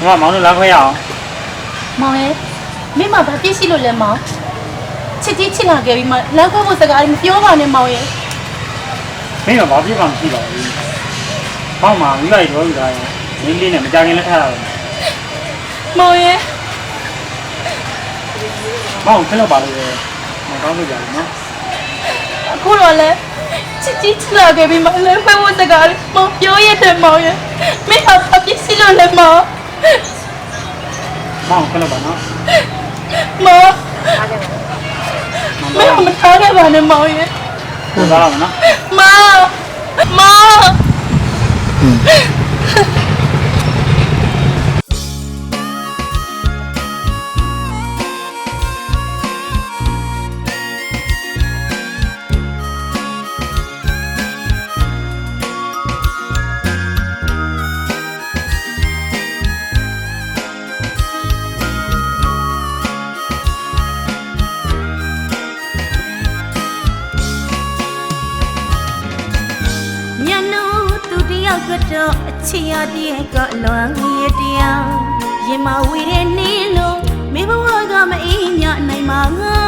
妈忙着来回呀。မောင်ရဲ့မိမဘာပြည့်ရှိလို့လဲမောင်ချစ်ကြီးချစ်လာခဲ့ပြီးမှလမ်းခွဲဖို့စကားမပြောပါနဲ့မောင်ရဲ့ 没有毛病，放屁了。帮忙，你来多一点，明天呢，没家给你看了。 မောင်ရဲ့ 帮我看了吧，这个，我刚回家呢。 အခုတော့လဲချစ်ကြီးချစ်လာခဲ့ပြီးမှလမ်းခွဲဖို့စကားမောင်ပြောရတဲ့မောင်ရဲ့မိမဘာပြည့်ရှိလို့လဲမောင် 帮我看了吧呢。 မောင်မိမမထားခဲ့ပါနဲ့မောင်ရဲ့ 不咋了呢。 မောင်မောင် ကတော့အချစ်ရတဲ့ကလွန်ရတရားရင်မဝေးတဲ့နေလို့မိဘဝကမအေးညနိုင်မှာငါ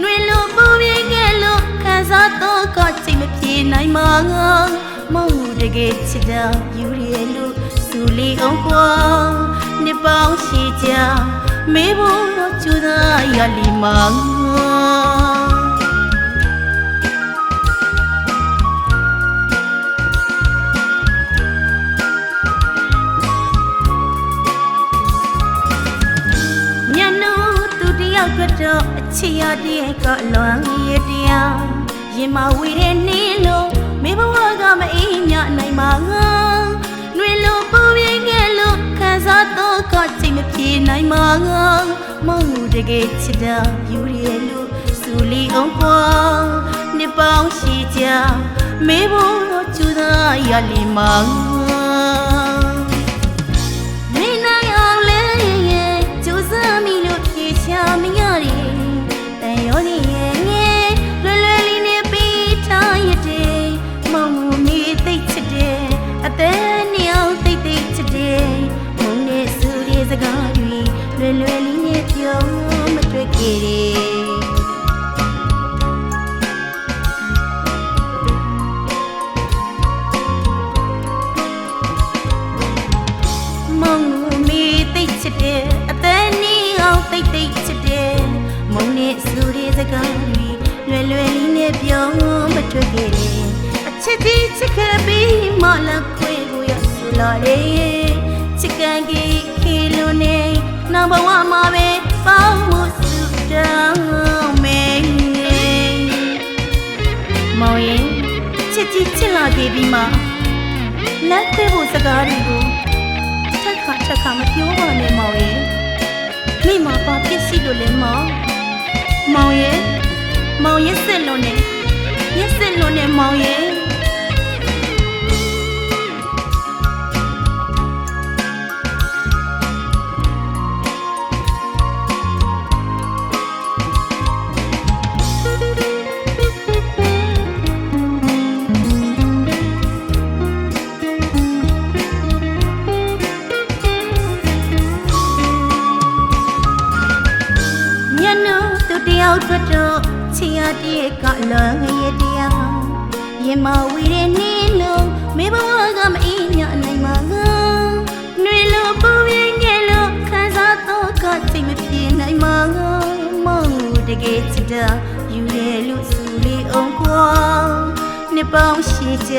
နှွေလို့ပူပြင်းခဲ့လို့ခံစားတော့ကချိန်မပြေနိုင်မှာငါမဟုတ်တကယ်ချစ်တာယူရလို့စူလီအောင်ကွာနှစ်ပေါင်းရှိကြမိဘတော့ကျူသာရလီမှာငါကတော့အချစ်ရတဲ့ကလွန်ရတရားရင်မဝေးတဲ့နေလို့မိဘဝကမအေးညနိုင်မှာငါနှွေလို့ပူပြင်းခဲ့လို့ခံစားတော့ကချိန်မပြေနိုင်မှာငါမဟုတ်တကယ်ချစ်တာယူရလို့စူလီအောင်ကွာနှစ်ပေါင်းရှိကြမိဘတော့ကျူသာရလီမှာမရရီတန်ရောနေရဲ့လွယ်လွယ်လေးနဲ့ပြီးထားရတဲ့မုံမီသိချစ်တဲ့အသက်နှစ်အောင်သိသိချစ်တဲ့မုံနဲ့စူရဲ့စကားတွေလွယ်လွယ်လေးနဲ့ပြောမတွေ့ခဲ့တဲ့မုံမီသိချစ်တဲ့အသက်နှစ်အောင်သိသိချစ်မုံနဲ့စူရဲ့စကားတွေလွယ်လွယ်လေးနဲ့ပြောမထွက်ခဲ့တဲ့အချစ်ကြီးချစ်ခဲ့ပြီးမလခွေကိုရဆူလာတဲ့ချစ်ကန်ကြီးခေလို့နေနောက်ဘဝမှာပဲပေါင်းမှုစုတောင်းမယ်မောင်ရင်ချစ်ကြီးချစ်လာခဲ့ပြီးမှလက်ခွေဖို့စကားတွေကိုထက်ခါမပြောပါနဲ့မောင်ရင်မိမပါပြစ်စီလို့လဲမောင်ရဲ့စစ်လုံးနဲ့မောင်ရဲ့တယောက်တော့ချီရတဲ့ကလွန်ရတရားရင်မဝေးတဲ့နေလို့မိဘဝကမအေးညနိုင်မှာငါနှွေလို့ပူပြင်းခဲ့လို့ခံစားတော့ကချိန်မပြေနိုင်မှာငါမဟုတ်တကယ်ချစ်တာယူရလို့စူလေးအောင်ကွာနှစ်ပေါင်းရှိကြ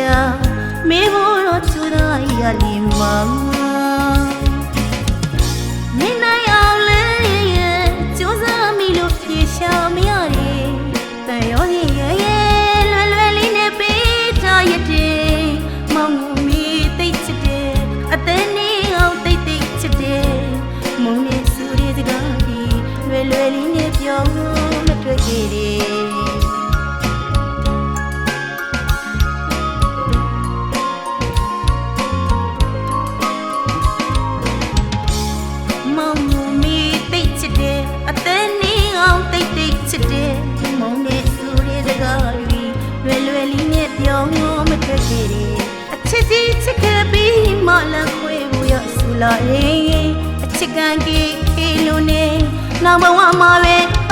မိဘတော့ချူတာရလီမှာနေနိုင်အောင်လေကျိုးစားမိလို့ပြေရှာမရတန်ရောနေရဲ့လွယ်လွယ်လေးနဲ့ပေးထားရတဲ့မောင်မီသိချစ်တဲ့အသက်နေအောင်သိသိချစ်တဲ့မုံနဲ့စူရဲ့စကားဒီလွယ်လွယ်လေးနဲ့ပြောမတွေ့ခဲ့တဲ့မောင်မီသိချစ်တဲ့အသက်နေအောင်သိသိချစ်တဲ့မုံနဲ့စူရဲ့စကားတွေလွယ်လွယ်လေးနဲ့ပြောမထွက်ခဲ့တဲ့အချစ်ကြီးချစ်ခဲ့ပြီးမှလည်းခွေဖို့ရဆူလာရဲ့ ကန်ကြီးလုံးနေနောက်ဘဝမှာပဲ